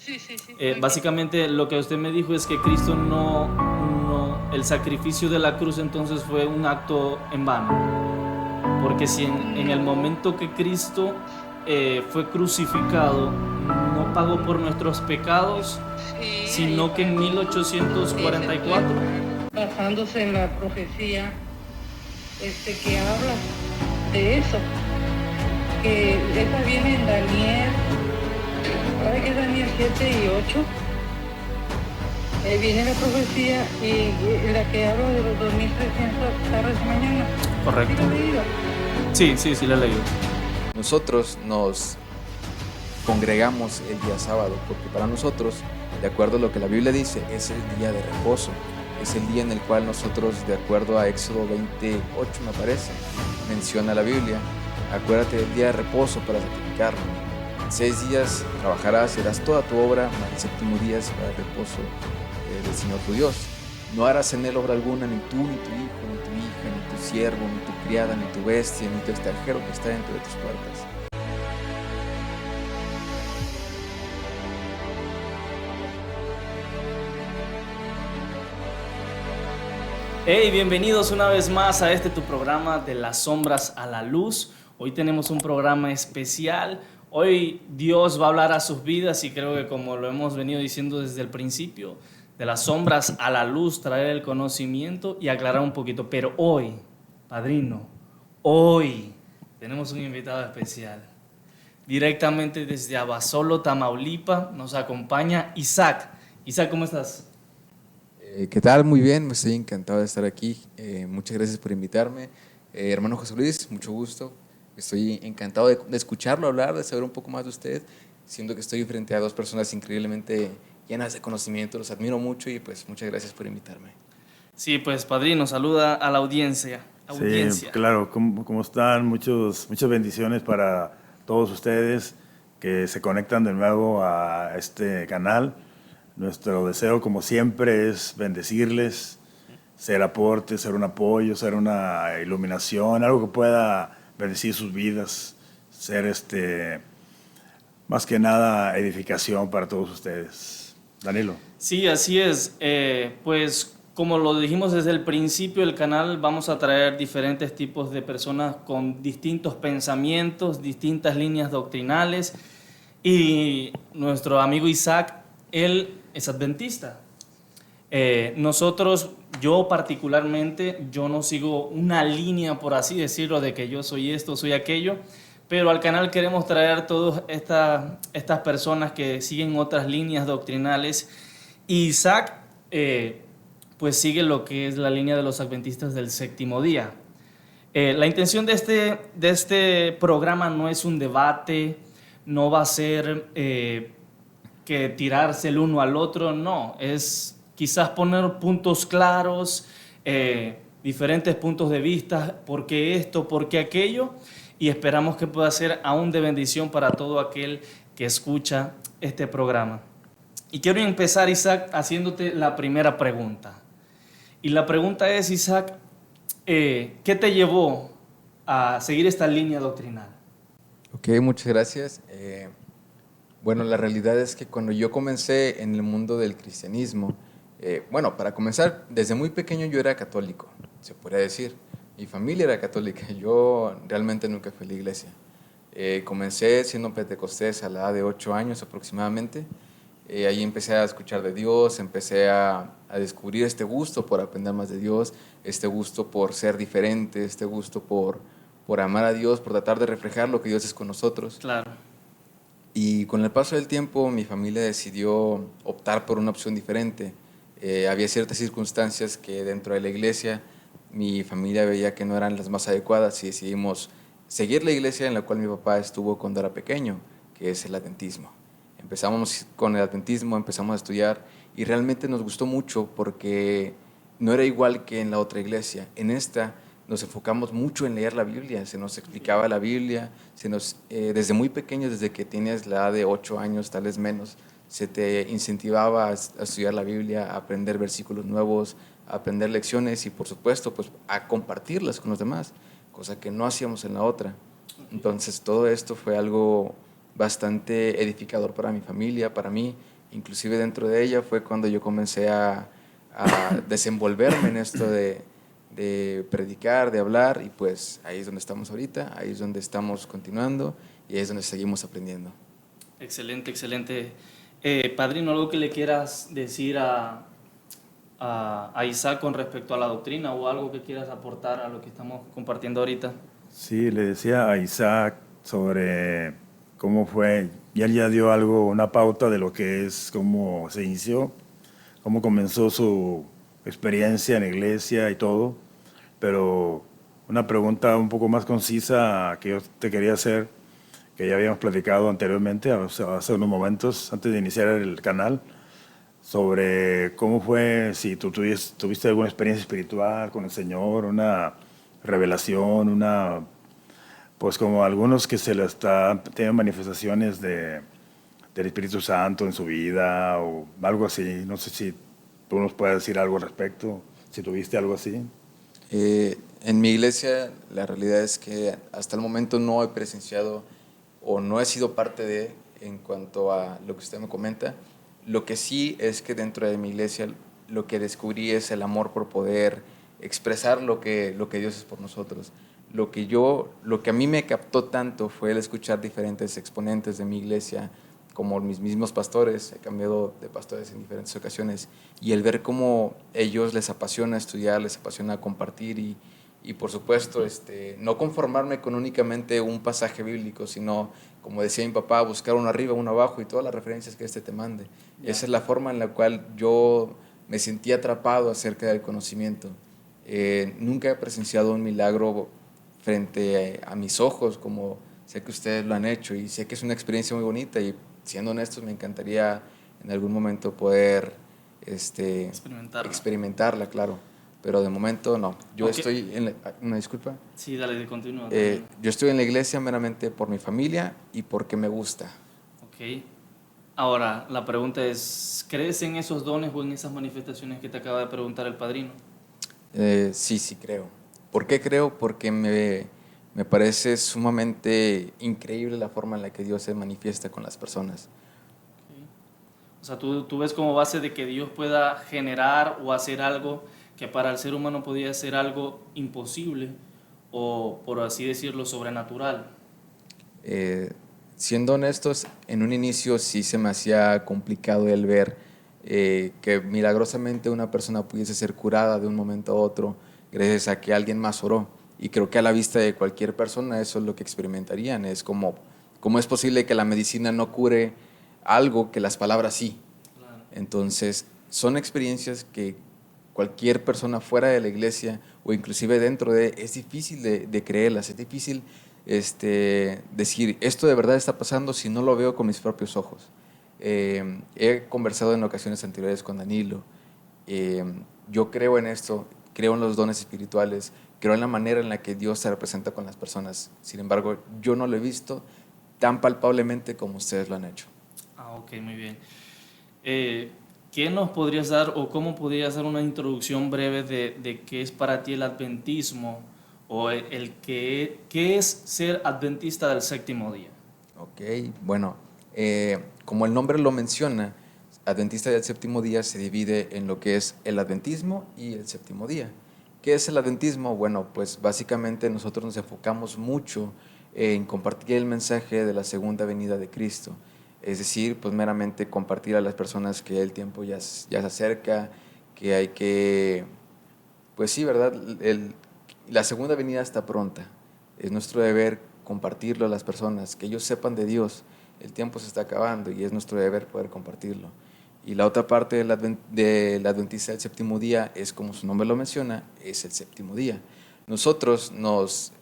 Sí, sí, sí. Básicamente lo que usted me dijo es que Cristo el sacrificio de la cruz entonces fue un acto en vano. Porque si en el No, momento que Cristo fue crucificado, no pagó por nuestros pecados, sí, ahí sino que en pagó. Ese fue 1844, basándose en la profecía que habla de eso, que esa viene en Daniel, ahora que es Daniel 7 y 8, viene la profecía y la que habla de los 2300 tardes de mañana. ¿Sí correcto. lo he leído? Sí, sí, sí, lo he leído. Nosotros nos congregamos el día sábado, porque para nosotros, de acuerdo a lo que la Biblia dice, es el día de reposo. Es el día en el cual nosotros, de acuerdo a Éxodo 28, me parece, menciona la Biblia, acuérdate del día de reposo para santificarlo. 6 días trabajarás y harás toda tu obra, mas el séptimo día es para el reposo del Señor tu Dios. No harás en él obra alguna, ni tú, ni tu hijo, ni tu hija, ni tu siervo, ni tu criada, ni tu bestia, ni tu extranjero que está dentro de tus puertas. Hey, bienvenidos una vez más a tu programa de las sombras a la luz. Hoy tenemos un programa especial. Hoy Dios va a hablar a sus vidas y creo que como lo hemos venido diciendo desde el principio, de las sombras a la luz, traer el conocimiento y aclarar un poquito. Pero hoy, padrino, hoy tenemos un invitado especial. Directamente desde Abasolo, Tamaulipas, nos acompaña Isaac. Isaac, ¿cómo estás? ¿Qué tal? Muy bien, me estoy encantado de estar aquí. Muchas gracias por invitarme. Hermano José Luis, mucho gusto. Estoy encantado de escucharlo hablar, de saber un poco más de usted. Siento que estoy frente a dos personas increíblemente llenas de conocimiento, los admiro mucho y pues muchas gracias por invitarme. Sí, pues padrino, saluda a la audiencia. Sí, Audiencia. claro, ¿cómo están? Muchas bendiciones para todos ustedes que se conectan de nuevo a este canal. Nuestro deseo, como siempre, es bendecirles, ser aporte, ser un apoyo, ser una iluminación, algo que pueda bendecir sus vidas, ser más que nada edificación para todos ustedes. Danilo. Sí, así es. Pues como lo dijimos desde el principio del canal, vamos a traer diferentes tipos de personas con distintos pensamientos, distintas líneas doctrinales. Y nuestro amigo Isaac, él es adventista. Nosotros, yo particularmente, yo no sigo una línea, por así decirlo, de que yo soy esto, soy aquello, pero al canal queremos traer todas estas personas que siguen otras líneas doctrinales. Y Isaac, pues sigue lo que es la línea de los adventistas del séptimo día. La intención de este programa no es un debate, no va a ser que tirarse el uno al otro, no, es quizás poner puntos claros, diferentes puntos de vista, por qué esto, por qué aquello, y esperamos que pueda ser aún de bendición para todo aquel que escucha este programa. Y quiero empezar, Isaac, haciéndote la primera pregunta. Y la pregunta es, Isaac, ¿qué te llevó a seguir esta línea doctrinal? Ok, muchas gracias. Bueno, la realidad es que cuando yo comencé en el mundo del cristianismo, bueno, para comenzar, desde muy pequeño yo era católico, se podría decir. Mi familia era católica, yo realmente nunca fui a la iglesia. Comencé siendo pentecostés a la edad de 8 años aproximadamente. Ahí empecé a escuchar de Dios, empecé a descubrir este gusto por aprender más de Dios, este gusto por ser diferente, este gusto por amar a Dios, por tratar de reflejar lo que Dios es con nosotros. Claro. Y con el paso del tiempo mi familia decidió optar por una opción diferente. Había ciertas circunstancias que dentro de la iglesia mi familia veía que no eran las más adecuadas y decidimos seguir la iglesia en la cual mi papá estuvo cuando era pequeño, que es el adventismo. Empezamos con el adventismo, empezamos a estudiar y realmente nos gustó mucho porque no era igual que en la otra iglesia. En esta nos enfocamos mucho en leer la Biblia, se nos explicaba la Biblia, desde muy pequeños, desde que tienes la edad de 8 años, tal vez menos, se te incentivaba a estudiar la Biblia, a aprender versículos nuevos, a aprender lecciones y por supuesto pues, a compartirlas con los demás, cosa que no hacíamos en la otra. Entonces todo esto fue algo bastante edificador para mi familia, para mí, inclusive dentro de ella fue cuando yo comencé a desenvolverme en esto de predicar, de hablar, y pues ahí es donde estamos ahorita, ahí es donde estamos continuando y ahí es donde seguimos aprendiendo. Excelente, excelente. Padrino, ¿algo que le quieras decir a Isaac con respecto a la doctrina o algo que quieras aportar a lo que estamos compartiendo ahorita? Sí, le decía a Isaac sobre cómo fue, y él ya dio algo, una pauta de lo que es, cómo se inició, cómo comenzó su experiencia en la iglesia y todo, pero una pregunta un poco más concisa que yo te quería hacer, que ya habíamos platicado anteriormente, hace unos momentos, antes de iniciar el canal, sobre cómo fue, si tú tuviste alguna experiencia espiritual con el Señor, una revelación, pues como algunos que tienen manifestaciones del Espíritu Santo en su vida o algo así. No sé si tú nos puedes decir algo al respecto, si tuviste algo así. En mi iglesia la realidad es que hasta el momento no he presenciado o no he sido parte de, en cuanto a lo que usted me comenta. Lo que sí es que dentro de mi iglesia lo que descubrí es el amor por poder expresar lo que Dios es por nosotros. Lo que a mí me captó tanto fue el escuchar diferentes exponentes de mi iglesia, como mis mismos pastores. He cambiado de pastores en diferentes ocasiones, y el ver cómo ellos les apasiona estudiar, les apasiona compartir y por supuesto no conformarme con únicamente un pasaje bíblico, sino, como decía mi papá, buscar uno arriba, uno abajo y todas las referencias que te mande. Yeah. Esa es la forma en la cual yo me sentí atrapado acerca del conocimiento. Nunca he presenciado un milagro frente a mis ojos, como sé que ustedes lo han hecho, y sé que es una experiencia muy bonita, y siendo honestos me encantaría en algún momento poder experimentarla, claro. Pero de momento no. Yo estoy en una disculpa. Sí, dale, continúa. Yo estoy en la iglesia meramente por mi familia y porque me gusta. Ok. Ahora, la pregunta es, ¿crees en esos dones o en esas manifestaciones que te acaba de preguntar el padrino? Sí creo. ¿Por qué creo? Porque me parece sumamente increíble la forma en la que Dios se manifiesta con las personas. Okay. O sea, ¿tú ves como base de que Dios pueda generar o hacer algo que para el ser humano podía ser algo imposible o, por así decirlo, sobrenatural? Siendo honestos, en un inicio sí se me hacía complicado el ver que milagrosamente una persona pudiese ser curada de un momento a otro gracias a que alguien más oró. Y creo que a la vista de cualquier persona eso es lo que experimentarían. Es como, ¿cómo es posible que la medicina no cure algo que las palabras sí? Claro. Entonces, son experiencias que cualquier persona fuera de la iglesia o inclusive dentro es difícil de creerlas, es difícil decir, esto de verdad está pasando si no lo veo con mis propios ojos. He conversado en ocasiones anteriores con Danilo. Yo creo en esto, creo en los dones espirituales, creo en la manera en la que Dios se representa con las personas. Sin embargo, yo no lo he visto tan palpablemente como ustedes lo han hecho. Ok, muy bien. ¿Qué nos podrías dar o cómo podrías dar una introducción breve de qué es para ti el adventismo o qué es ser adventista del séptimo día? Ok, bueno, como el nombre lo menciona, adventista del séptimo día se divide en lo que es el adventismo y el séptimo día. ¿Qué es el adventismo? Bueno, pues básicamente nosotros nos enfocamos mucho en compartir el mensaje de la segunda venida de Cristo. Es decir, pues meramente compartir a las personas que el tiempo ya se acerca, que hay que, pues sí, ¿verdad? La segunda venida está pronta. Es nuestro deber compartirlo a las personas, que ellos sepan de Dios. El tiempo se está acabando y es nuestro deber poder compartirlo. Y la otra parte del adventista del séptimo día es, como su nombre lo menciona, es el séptimo día. Nosotros nos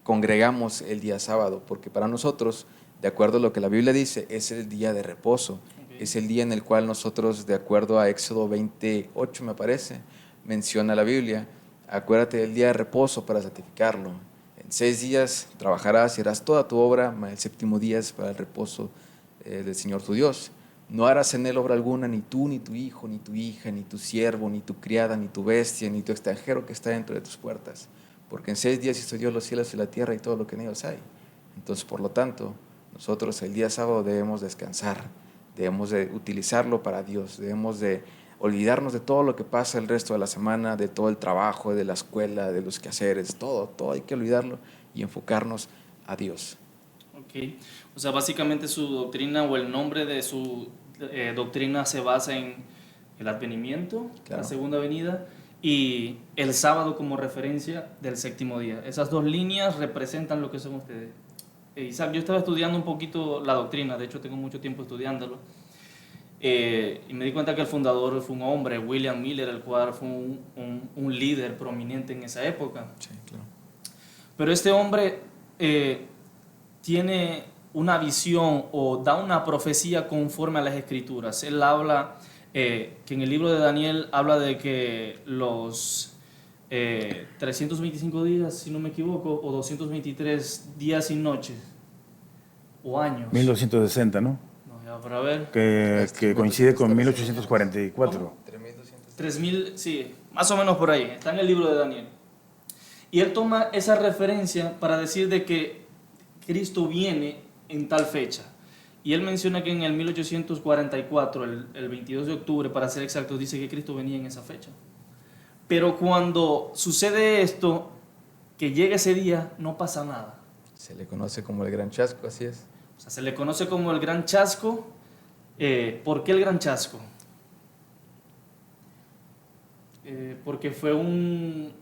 congregamos el día sábado porque para nosotros, de acuerdo a lo que la Biblia dice, es el día de reposo. Okay. Es el día en el cual nosotros, de acuerdo a Éxodo 28, me parece, menciona la Biblia, acuérdate del día de reposo para santificarlo. En 6 días trabajarás y harás toda tu obra, mas el séptimo día es para el reposo del Señor tu Dios. No harás en él obra alguna, ni tú, ni tu hijo, ni tu hija, ni tu siervo, ni tu criada, ni tu bestia, ni tu extranjero que está dentro de tus puertas. Porque en 6 días hizo Dios los cielos y la tierra y todo lo que en ellos hay. Entonces, por lo tanto, nosotros el día sábado debemos descansar, debemos de utilizarlo para Dios, debemos de olvidarnos de todo lo que pasa el resto de la semana, de todo el trabajo, de la escuela, de los quehaceres, todo hay que olvidarlo y enfocarnos a Dios. Ok, o sea, básicamente su doctrina o el nombre de su doctrina se basa en el advenimiento, Claro. la segunda venida, y el sábado como referencia del séptimo día. Esas dos líneas representan lo que son ustedes. Isaac, yo estaba estudiando un poquito la doctrina, de hecho tengo mucho tiempo estudiándolo, y me di cuenta que el fundador fue un hombre, William Miller, el cual fue un líder prominente en esa época. Sí, claro. Pero este hombre tiene una visión o da una profecía conforme a las escrituras. Él habla, que en el libro de Daniel habla de que los 325 días, si no me equivoco, o 223 días y noches, o años. 1260, ¿no? No, ya para ver. Que coincide con 1844. 3000, sí, más o menos por ahí. Está en el libro de Daniel. Y él toma esa referencia para decir de que Cristo viene en tal fecha. Y él menciona que en el 1844, el 22 de octubre, para ser exactos, dice que Cristo venía en esa fecha. Pero cuando sucede esto, que llega ese día, no pasa nada. Se le conoce como el gran chasco, así es. O sea, se le conoce como el gran chasco. ¿Por qué el gran chasco? Porque fue un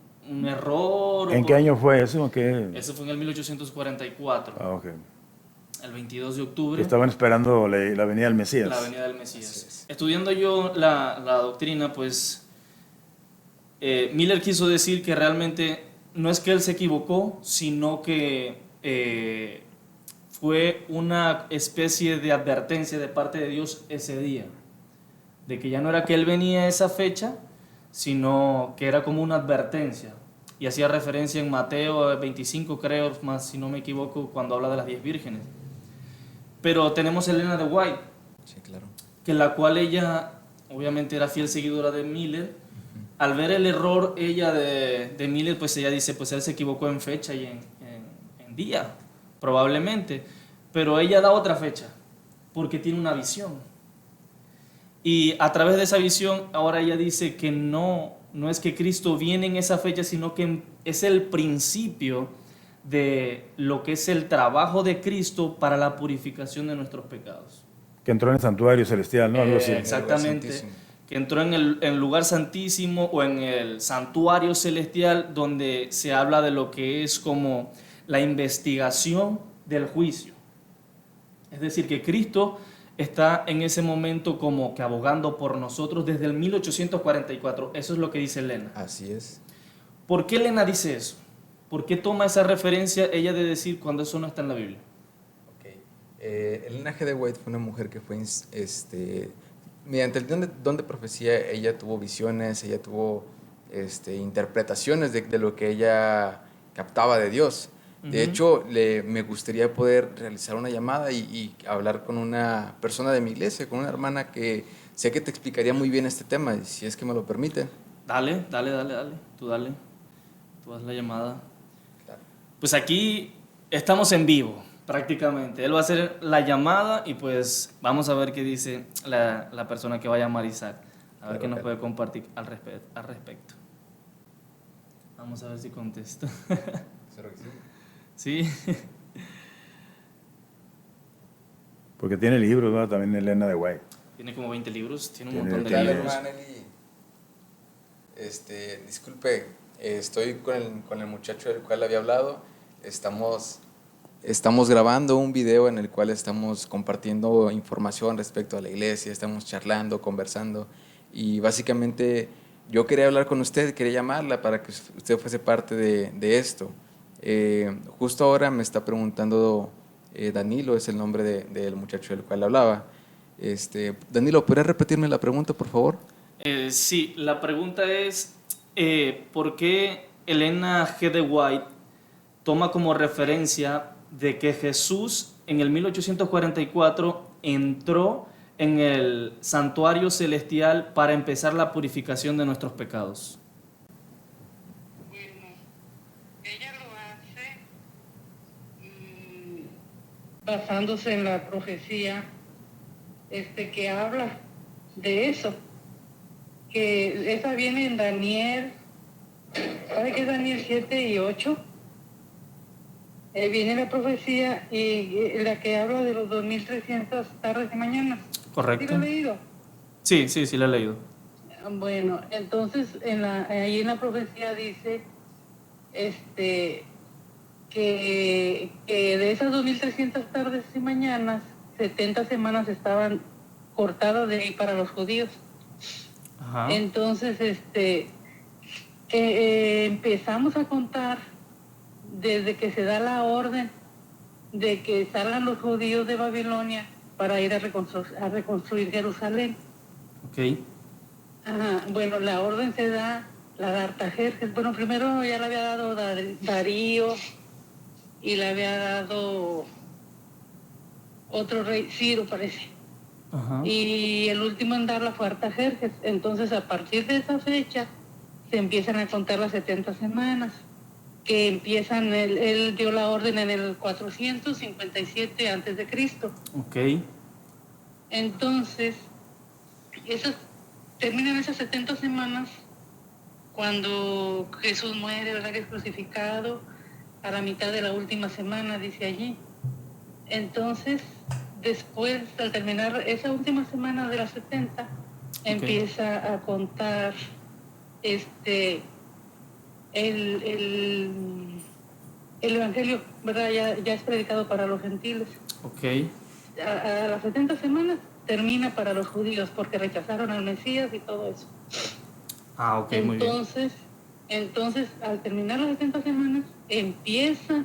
error. ¿En qué año fue eso? ¿Qué? Eso fue en el 1844. Ah, ok. El 22 de octubre. Estaban esperando la venida del Mesías. La venida del Mesías. Estudiando yo la doctrina, pues Miller quiso decir que realmente no es que él se equivocó, sino que fue una especie de advertencia de parte de Dios ese día, de que ya no era que él venía a esa fecha, sino que era como una advertencia. Y hacía referencia en Mateo 25, creo, más si no me equivoco, cuando habla de las 10 vírgenes. Pero tenemos a Elena de White, Sí, claro. que la cual ella obviamente era fiel seguidora de Miller. Al ver el error ella de Miller, pues ella dice, pues él se equivocó en fecha y en día, probablemente. Pero ella da otra fecha, porque tiene una visión. Y a través de esa visión, ahora ella dice que no es que Cristo viene en esa fecha, sino que es el principio de lo que es el trabajo de Cristo para la purificación de nuestros pecados. Que entró en el santuario celestial, ¿no? Algo así. Exactamente, que entró en el lugar santísimo o en el santuario celestial, donde se habla de lo que es como la investigación del juicio. Es decir, que Cristo está en ese momento como que abogando por nosotros desde el 1844. Eso es lo que dice Elena. Así es. ¿Por qué Elena dice eso? ¿Por qué toma esa referencia ella de decir cuando eso no está en la Biblia? Okay. Elena G. de White fue una mujer que fue, mediante el don de profecía, ella tuvo visiones, ella tuvo interpretaciones de lo que ella captaba de Dios. De hecho, me gustaría poder realizar una llamada y hablar con una persona de mi iglesia, con una hermana que sé que te explicaría muy bien este tema, si es que me lo permiten. Dale. Tú haz la llamada. Claro. Pues aquí estamos en vivo, prácticamente. Él va a hacer la llamada y pues vamos a ver qué dice la persona que va a llamar Isaac. A ver qué nos puede compartir al respecto. Vamos a ver si contesta. ¿Espero que sí? Sí. Porque tiene libros, ¿no? También Elena de White. Tiene como 20 libros, tiene un Tiene- montón de Dale, libros. hermana Eli. Disculpe, estoy con el muchacho del cual había hablado. Estamos grabando un video en el cual estamos compartiendo información respecto a la iglesia, estamos charlando, conversando y básicamente yo quería hablar con usted, quería llamarla para que usted fuese parte de esto. Justo ahora me está preguntando Danilo, es el nombre del muchacho del cual hablaba. Danilo, ¿podrías repetirme la pregunta, por favor? Sí, la pregunta es, ¿por qué Elena G. de White toma como referencia de que Jesús en el 1844 entró en el santuario celestial para empezar la purificación de nuestros pecados? Bueno, ella lo hace basándose en la profecía que habla de eso, que esa viene en Daniel, ¿sabe qué es Daniel 7 y 8? Viene la profecía y la que habla de los 2300 tardes y mañanas. ¿Sí Correcto. lo he leído? Sí, lo he leído. Bueno, entonces ahí en la profecía dice que de esas 2300 tardes y mañanas, 70 semanas estaban cortadas de ahí para los judíos. Ajá. Entonces, empezamos a contar desde que se da la orden de que salgan los judíos de Babilonia para ir a reconstruir Jerusalén. Ok. Ajá, bueno, la orden se da, la de Artajerjes. Bueno, primero ya la había dado Darío y la había dado otro rey, Ciro parece. Ajá. Y el último en darla fue Artajerjes. Entonces, a partir de esa fecha, se empiezan a contar las 70 semanas, que empiezan, él dio la orden en el 457 antes de Cristo. Ok. Entonces, terminan esas 70 semanas cuando Jesús muere, ¿verdad? Que es crucificado, a la mitad de la última semana, dice allí. Entonces, después, al terminar esa última semana de las 70, empieza a contar el Evangelio, ¿verdad? Ya es predicado para los gentiles. Ok. A las 70 semanas termina para los judíos porque rechazaron al Mesías y todo eso. Ah, ok, muy bien. Entonces, al terminar las 70 semanas, empieza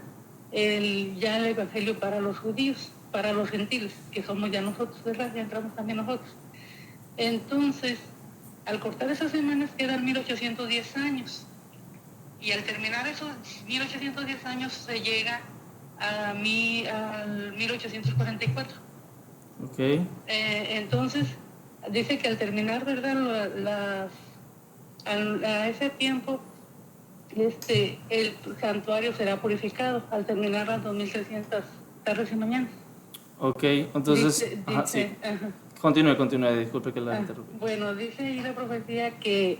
ya el Evangelio para los judíos, para los gentiles, que somos ya nosotros, ¿verdad? Ya entramos también nosotros. Entonces, al cortar esas semanas quedan 1810 años. Y al terminar esos 1810 años se llega al 1844. Ok. Entonces, dice que al terminar, ¿verdad? A ese tiempo, el santuario será purificado al terminar las 2300 tardes y mañanas. Ok, entonces, sí. Ajá. Continúe, disculpe que la interrumpí. Bueno, dice ahí la profecía que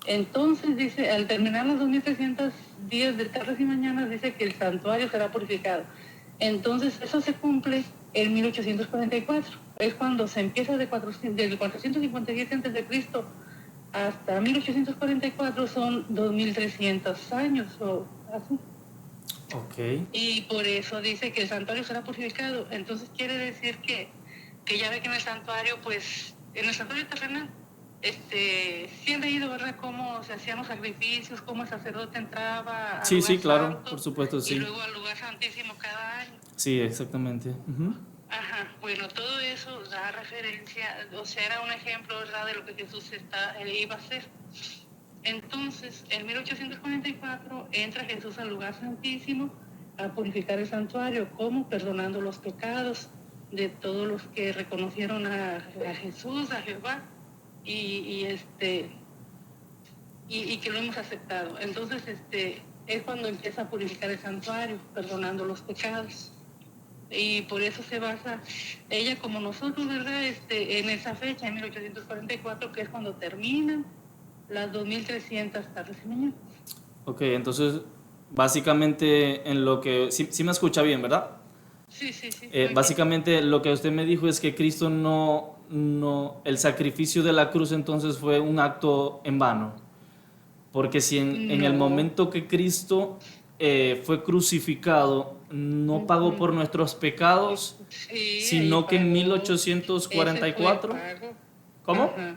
entonces, dice, al terminar los 2300 días de tardes y mañanas, dice que el santuario será purificado. Entonces, eso se cumple en 1844. Es cuando se empieza desde 457 antes de Cristo hasta 1844, son 2300 años o así. Ok. Y por eso dice que el santuario será purificado. Entonces quiere decir que ya ve que en el santuario, pues, en el santuario terrenal, sí han leído, ¿verdad?, cómo se hacían los sacrificios, cómo el sacerdote entraba al Sí, lugar claro, santo, por supuesto, sí. y luego al lugar santísimo cada año. Sí, exactamente. Uh-huh. Ajá, bueno, todo eso da referencia, o sea, era un ejemplo, ¿verdad?, de lo que Jesús iba a hacer. Entonces, en 1844 entra Jesús al lugar santísimo a purificar el santuario, ¿cómo? Perdonando los pecados de todos los que reconocieron a Jesús, a Jehová, y que lo hemos aceptado. Entonces, es cuando empieza a purificar el santuario, perdonando los pecados. Y por eso se basa ella como nosotros, ¿verdad? En esa fecha, en 1844, que es cuando terminan las 2300 tardes y mañanas. Ok, entonces, básicamente en lo que... Sí me escucha bien, ¿verdad? Sí. Básicamente lo que usted me dijo es que Cristo el sacrificio de la cruz entonces fue un acto en vano. Porque si en el momento que Cristo fue crucificado, no pagó por nuestros pecados, sino que en 1844... ¿Cómo? Ajá.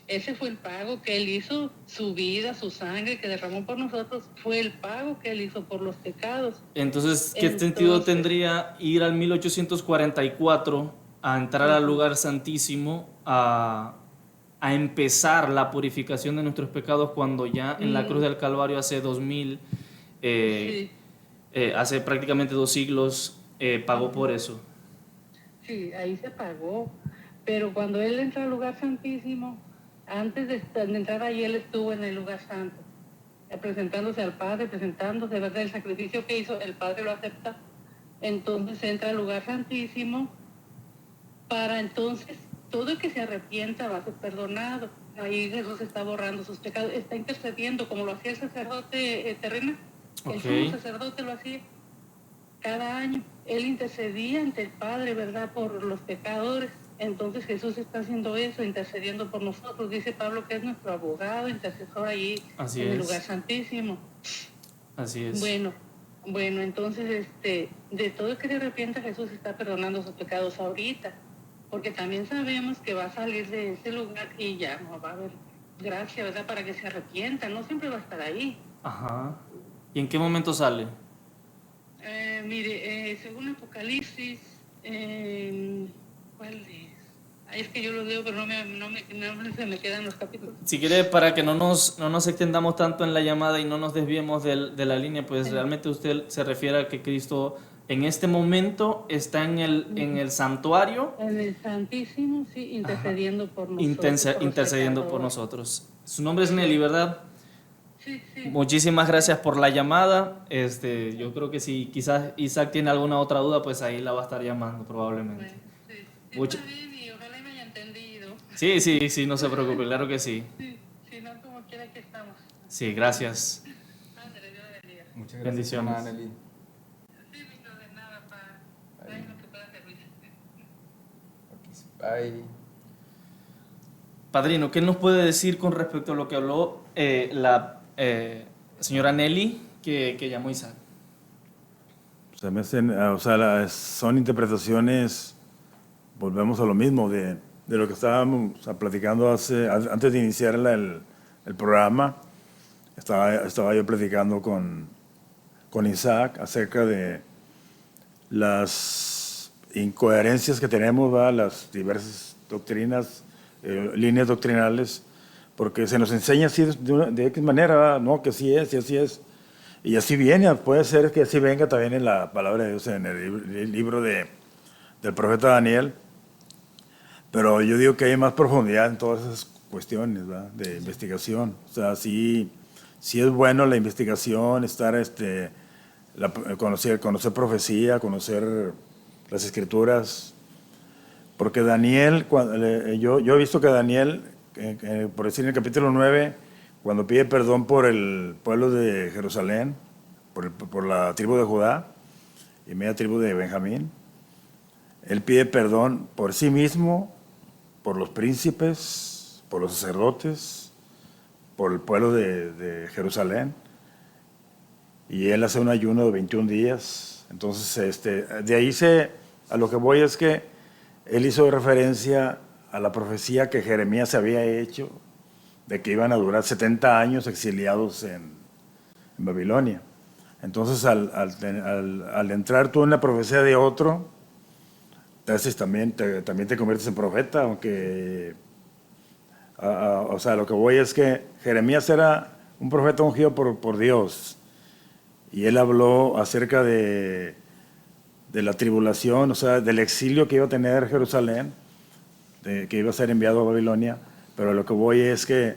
Ese fue el pago que él hizo, su vida, su sangre que derramó por nosotros, fue el pago que él hizo por los pecados. Entonces, ¿qué sentido tendría ir al 1844 a entrar al lugar santísimo a empezar la purificación de nuestros pecados cuando ya en la cruz del Calvario hace 2000, hace prácticamente 2 siglos, pagó por eso? Sí, ahí se pagó, pero cuando él entra al lugar santísimo, antes de entrar ahí, él estuvo en el lugar santo, presentándose al Padre, ¿verdad? El sacrificio que hizo, el Padre lo acepta. Entonces entra al lugar santísimo para entonces todo el que se arrepienta va a ser perdonado. Ahí Jesús está borrando sus pecados, está intercediendo como lo hacía el sacerdote terreno. El sumo sacerdote lo hacía cada año. Él intercedía ante el Padre, ¿verdad?, por los pecadores. Entonces Jesús está haciendo eso, intercediendo por nosotros. Dice Pablo que es nuestro abogado, intercesor allí en el lugar santísimo. Así es. Bueno, entonces de todo el que se arrepienta, Jesús está perdonando sus pecados ahorita, porque también sabemos que va a salir de ese lugar y ya no va a haber gracia, ¿verdad?, para que se arrepienta. No siempre va a estar ahí. Ajá. ¿Y en qué momento sale? Mire, según Apocalipsis, ¿cuál es? Ay, es que yo lo leo, pero no se me quedan los capítulos. Si quiere, para que no nos extendamos tanto en la llamada y no nos desviemos de la línea, pues realmente usted se refiere a que Cristo en este momento está en el santuario. En el Santísimo, sí, intercediendo por nosotros. Intercediendo por nosotros. Su nombre es Nelly, ¿verdad? Sí. Muchísimas gracias por la llamada. Yo creo que si quizás Isaac tiene alguna otra duda, pues ahí la va a estar llamando probablemente. Bueno, sí. Está bien y ojalá me haya entendido. Sí, no se preocupe, claro que sí. Sí, si no, como quiera que estamos. Sí, gracias. Ándale, Dios bendiga. Muchas gracias. Bendiciones. Anneli. Sí, no de nada, para lo que pueda servir. Bye. Padrino, ¿qué nos puede decir con respecto a lo que habló la señora Nelly que llamó Isaac? Se me hacen, son interpretaciones, volvemos a lo mismo, de lo que estábamos platicando antes de iniciar el programa. Estaba yo platicando con Isaac acerca de las incoherencias que tenemos, ¿verdad?, las diversas doctrinas, líneas doctrinales, porque se nos enseña así de X manera, ¿verdad? No, que así es y así es. Y así viene, puede ser que así venga también en la palabra de Dios, en el libro del profeta Daniel. Pero yo digo que hay más profundidad en todas esas cuestiones, ¿verdad?, de investigación. O sea, sí es bueno la investigación, estar, conocer profecía, conocer las escrituras. Porque Daniel, yo he visto que Daniel, por decir en el capítulo 9, cuando pide perdón por el pueblo de Jerusalén, por la tribu de Judá y media tribu de Benjamín, él pide perdón por sí mismo, por los príncipes, por los sacerdotes, por el pueblo de Jerusalén, y él hace un ayuno de 21 días. Entonces, de ahí a lo que voy es que él hizo referencia a la profecía que Jeremías se había hecho de que iban a durar 70 años exiliados en Babilonia. Entonces, al entrar tú en la profecía de otro, también te conviertes en profeta, aunque... o sea, lo que voy es que Jeremías era un profeta ungido por Dios, y él habló acerca de la tribulación, o sea, del exilio que iba a tener Jerusalén, que iba a ser enviado a Babilonia. Pero lo que voy es que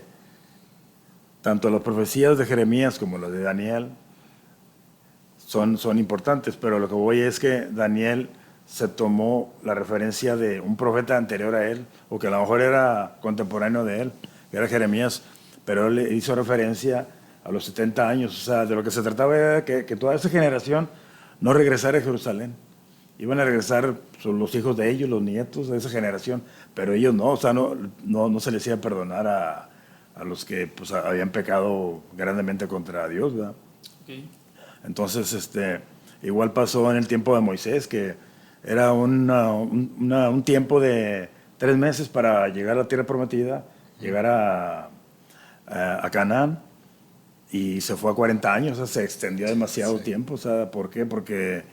tanto las profecías de Jeremías como las de Daniel son importantes, pero lo que voy es que Daniel se tomó la referencia de un profeta anterior a él, o que a lo mejor era contemporáneo de él, que era Jeremías, pero él le hizo referencia a los 70 años. O sea, de lo que se trataba era que toda esa generación no regresara a Jerusalén. Iban a regresar los hijos de ellos, los nietos de esa generación, pero ellos no, o sea, no se les iba a perdonar a los que pues, habían pecado grandemente contra Dios, ¿verdad? Okay. Entonces, igual pasó en el tiempo de Moisés, que era un tiempo de 3 meses para llegar a la tierra prometida, llegar a Canaán, y se fue a 40 años, o sea, se extendió demasiado tiempo. O sea, ¿por qué? Porque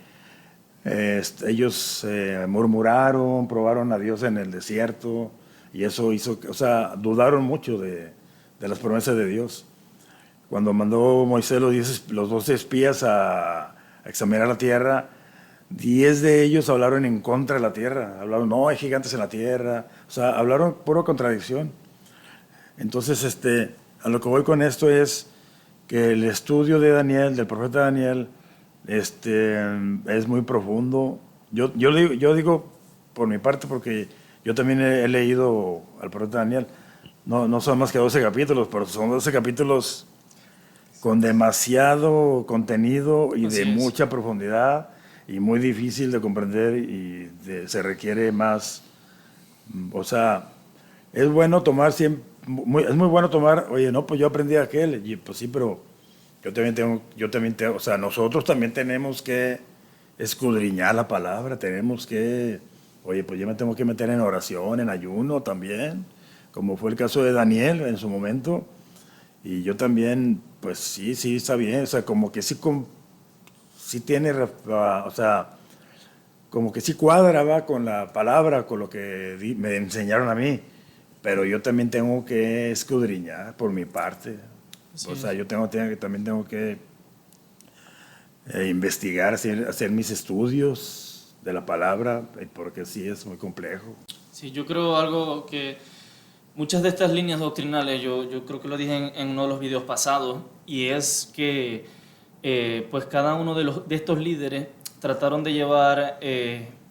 ellos murmuraron, probaron a Dios en el desierto, y eso hizo, o sea, dudaron mucho de las promesas de Dios. Cuando mandó Moisés los 12 espías a examinar la tierra, 10 de ellos hablaron en contra de la tierra. Hablaron, no, hay gigantes en la tierra. O sea, hablaron pura contradicción. Entonces, a lo que voy con esto es que el estudio de Daniel, del profeta Daniel, es muy profundo. Yo digo por mi parte, porque yo también he leído al profeta Daniel. No son más que 12 capítulos, pero son 12 capítulos con demasiado contenido y de mucha profundidad y muy difícil de comprender y se requiere más, o sea, es bueno tomar siempre, es muy bueno tomar, oye, no, pues yo aprendí aquel, y pues sí, pero yo también tengo, o sea, nosotros también tenemos que escudriñar la palabra, tenemos que, oye, pues yo me tengo que meter en oración, en ayuno también, como fue el caso de Daniel en su momento, y yo también, pues sí, está bien, o sea, como que sí, sí tiene, o sea, como que sí cuadra, va, con la palabra, con lo que me enseñaron a mí, pero yo también tengo que escudriñar por mi parte, sí. O sea, yo también tengo que investigar, hacer mis estudios de la palabra, porque sí es muy complejo. Sí, yo creo algo que muchas de estas líneas doctrinales, yo creo que lo dije en uno de los videos pasados, y es que pues cada uno de estos líderes trataron de llevar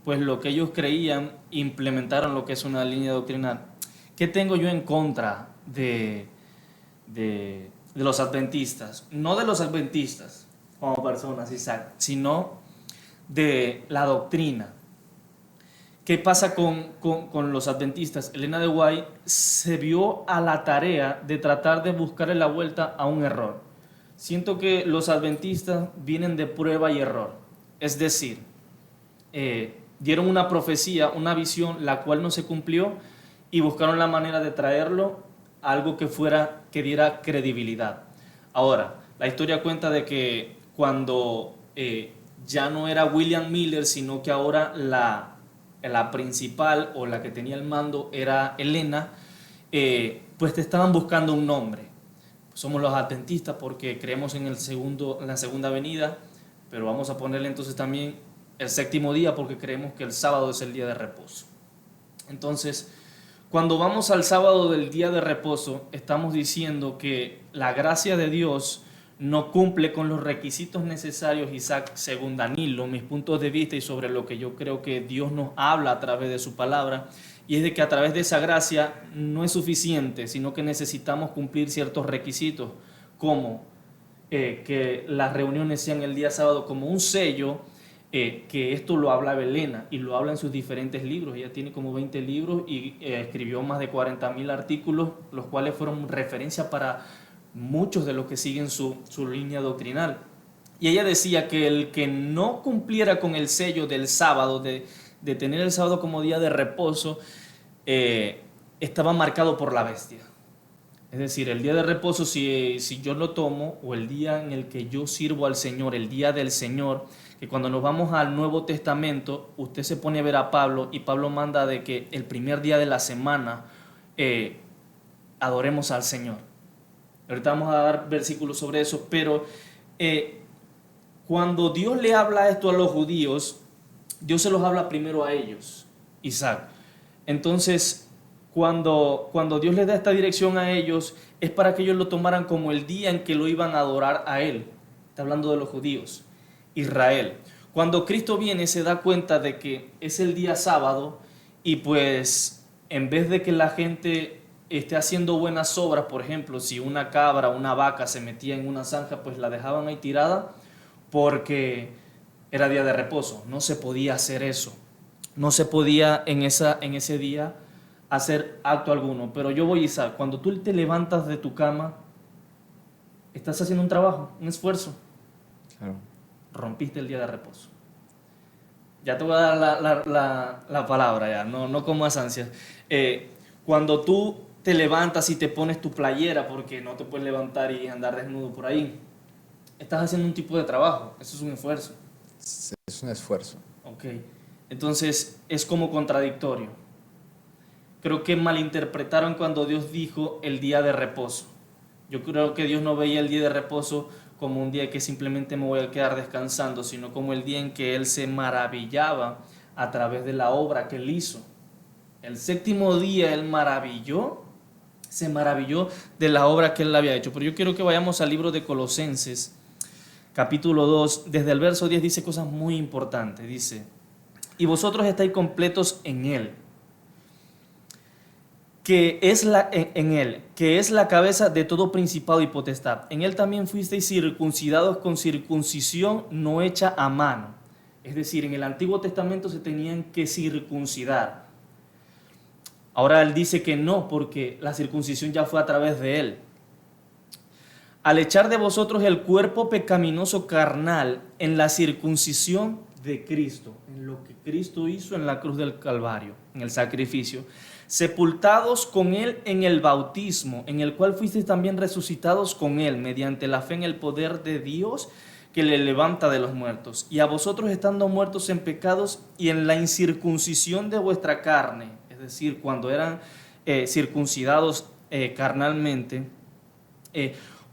pues lo que ellos creían, implementaron lo que es una línea doctrinal. ¿Qué tengo yo en contra de los adventistas? No de los adventistas como personas, Isaac, sino de la doctrina. ¿Qué pasa con los adventistas? Elena de White se vio a la tarea de tratar de buscarle la vuelta a un error. Siento que los adventistas vienen de prueba y error. Es decir, dieron una profecía, una visión, la cual no se cumplió, y buscaron la manera de traerlo a algo que diera credibilidad. Ahora, la historia cuenta de que cuando ya no era William Miller, sino que ahora la principal o la que tenía el mando era Elena, pues te estaban buscando un nombre. Somos los adventistas porque creemos en la segunda venida, pero vamos a ponerle entonces también el séptimo día porque creemos que el sábado es el día de reposo. Entonces, cuando vamos al sábado del día de reposo, estamos diciendo que la gracia de Dios no cumple con los requisitos necesarios, Isaac, según Danilo, mis puntos de vista y sobre lo que yo creo que Dios nos habla a través de su palabra, y es de que a través de esa gracia no es suficiente, sino que necesitamos cumplir ciertos requisitos, como que las reuniones sean el día sábado como un sello, que esto lo habla Elena y lo habla en sus diferentes libros. Ella tiene como 20 libros y escribió más de 40,000 artículos, los cuales fueron referencia para muchos de los que siguen su línea doctrinal. Y ella decía que el que no cumpliera con el sello del sábado, de tener el sábado como día de reposo, estaba marcado por la bestia. Es decir, el día de reposo, si yo lo tomo, o el día en el que yo sirvo al Señor, el día del Señor, que cuando nos vamos al Nuevo Testamento, usted se pone a ver a Pablo, y Pablo manda de que el primer día de la semana adoremos al Señor. Ahorita vamos a dar versículos sobre eso, pero cuando Dios le habla esto a los judíos, Dios se los habla primero a ellos, Isaac. Entonces, cuando Dios les da esta dirección a ellos, es para que ellos lo tomaran como el día en que lo iban a adorar a Él. Está hablando de los judíos, Israel. Cuando Cristo viene, se da cuenta de que es el día sábado, y pues en vez de que la gente esté haciendo buenas obras, por ejemplo, si una cabra o una vaca se metía en una zanja, pues la dejaban ahí tirada porque era día de reposo. No se podía hacer eso. No se podía en ese día hacer acto alguno. Pero yo voy, Isaac, cuando tú te levantas de tu cama, estás haciendo un trabajo, un esfuerzo. Claro. Rompiste el día de reposo. Ya te voy a dar la palabra, ya, no con más ansias. Cuando tú te levantas y te pones tu playera, porque no te puedes levantar y andar desnudo por ahí, estás haciendo un tipo de trabajo. Eso es un esfuerzo. Es un esfuerzo. Ok. Entonces es como contradictorio. Creo que malinterpretaron cuando Dios dijo el día de reposo. Yo creo que Dios no veía el día de reposo como un día que simplemente me voy a quedar descansando, sino como el día en que Él se maravillaba a través de la obra que Él hizo. El séptimo día Él se maravilló de la obra que Él había hecho. Pero yo quiero que vayamos al libro de Colosenses, capítulo 2, desde el verso 10 dice cosas muy importantes. Dice: y vosotros estáis completos en Él, que es la cabeza de todo principado y potestad. En Él también fuisteis circuncidados con circuncisión no hecha a mano. Es decir, en el Antiguo Testamento se tenían que circuncidar. Ahora Él dice que no, porque la circuncisión ya fue a través de Él. Al echar de vosotros el cuerpo pecaminoso carnal en la circuncisión de Cristo, en lo que Cristo hizo en la cruz del Calvario, en el sacrificio, sepultados con Él en el bautismo, en el cual fuisteis también resucitados con Él, mediante la fe en el poder de Dios que le levanta de los muertos. Y a vosotros estando muertos en pecados y en la incircuncisión de vuestra carne, es decir, cuando eran circuncidados carnalmente,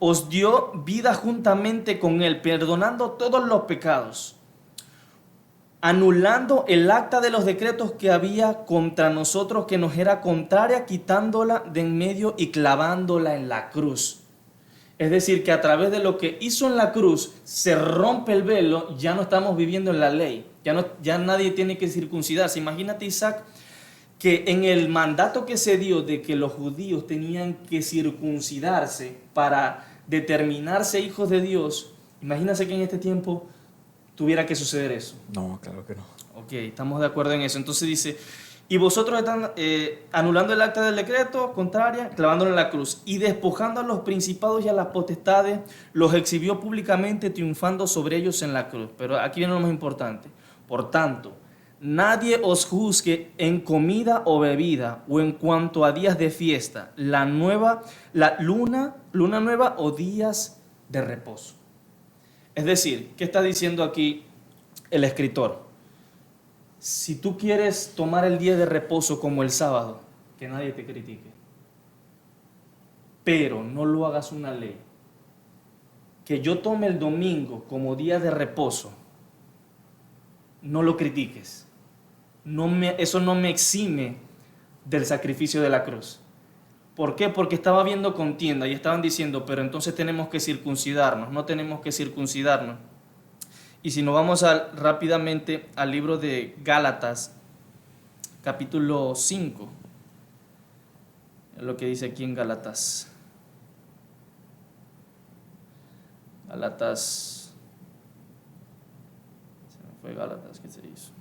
os dio vida juntamente con Él, perdonando todos los pecados, anulando el acta de los decretos que había contra nosotros, que nos era contraria, quitándola de en medio y clavándola en la cruz. Es decir, que a través de lo que hizo en la cruz se rompe el velo, ya no estamos viviendo en la ley, ya nadie tiene que circuncidarse. Imagínate, Isaac, que en el mandato que se dio de que los judíos tenían que circuncidarse para determinarse hijos de Dios, imagínate que en este tiempo tuviera que suceder eso. No, claro que no. Ok, estamos de acuerdo en eso. Entonces dice, y vosotros están anulando el acta del decreto contraria, clavándolo en la cruz, y despojando a los principados y a las potestades, los exhibió públicamente, triunfando sobre ellos en la cruz. Pero aquí viene lo más importante. Por tanto, nadie os juzgue en comida o bebida, o en cuanto a días de fiesta, la luna nueva o días de reposo. Es decir, ¿qué está diciendo aquí el escritor? Si tú quieres tomar el día de reposo como el sábado, que nadie te critique, pero no lo hagas una ley. Que yo tome el domingo como día de reposo, no lo critiques. Eso no me exime del sacrificio de la cruz. ¿Por qué? Porque estaba habiendo contienda y estaban diciendo, pero entonces tenemos que circuncidarnos, no tenemos que circuncidarnos. Y si nos vamos rápidamente al libro de Gálatas, capítulo 5, es lo que dice aquí en Gálatas. Gálatas, se me fue Gálatas, ¿qué se hizo?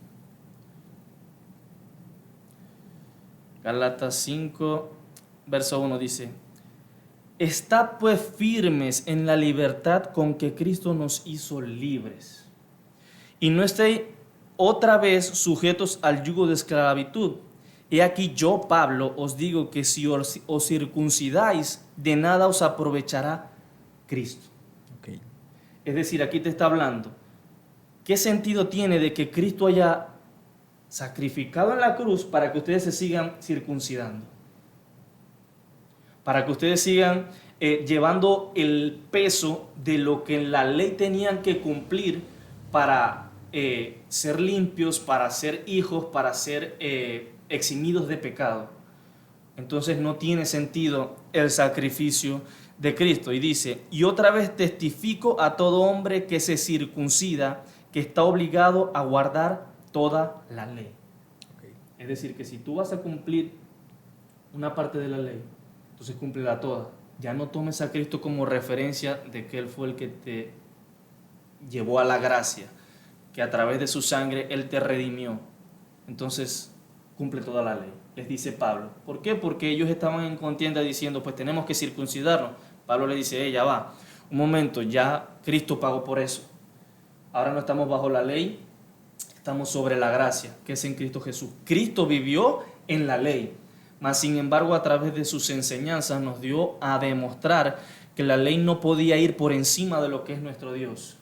Gálatas 5, verso 1 dice, estad pues firmes en la libertad con que Cristo nos hizo libres, y no estéis otra vez sujetos al yugo de esclavitud. He aquí yo, Pablo, os digo que si os circuncidáis, de nada os aprovechará Cristo. Okay. Es decir, aquí te está hablando, ¿qué sentido tiene de que Cristo haya sacrificado en la cruz para que ustedes se sigan circuncidando? Para que ustedes sigan llevando el peso de lo que en la ley tenían que cumplir para ser limpios, para ser hijos, para ser eximidos de pecado. Entonces no tiene sentido el sacrificio de Cristo. Y dice, y otra vez testifico a todo hombre que se circuncida, que está obligado a guardar toda la ley. Okay. Es decir, que si tú vas a cumplir una parte de la ley, entonces cúmplela toda. Ya no tomes a Cristo como referencia de que Él fue el que te llevó a la gracia, que a través de su sangre Él te redimió. Entonces, cumple toda la ley, les dice Pablo. ¿Por qué? Porque ellos estaban en contienda diciendo, pues tenemos que circuncidarnos. Pablo le dice, ya va, un momento, ya Cristo pagó por eso. Ahora no estamos bajo la ley, estamos sobre la gracia, que es en Cristo Jesús. Cristo vivió en la ley, mas sin embargo a través de sus enseñanzas nos dio a demostrar que la ley no podía ir por encima de lo que es nuestro Dios.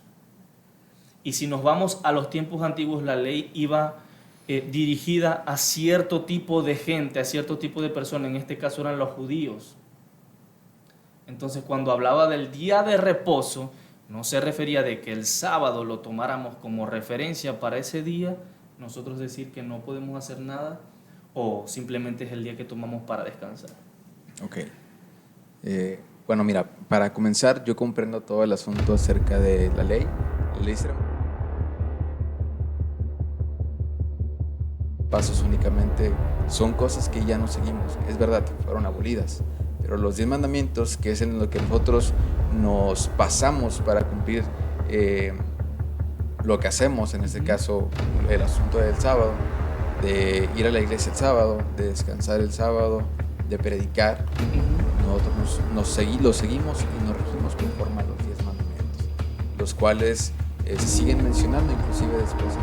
Y si nos vamos a los tiempos antiguos, la ley iba dirigida a cierto tipo de gente, a cierto tipo de personas, en este caso eran los judíos. Entonces cuando hablaba del día de reposo, no se refería de que el sábado lo tomáramos como referencia para ese día, nosotros decir que no podemos hacer nada, o simplemente es el día que tomamos para descansar. Ok. Bueno, mira, para comenzar, yo comprendo todo el asunto acerca de la ley. La ley será... pasos únicamente son cosas que ya no seguimos. Es verdad, fueron abolidas, pero los 10 mandamientos, que es en lo que nosotros nos basamos para cumplir lo que hacemos, en este caso el asunto del sábado, de ir a la iglesia el sábado, de descansar el sábado, de predicar, nosotros lo seguimos y nos regimos conforme a los 10 mandamientos, los cuales se siguen mencionando inclusive después.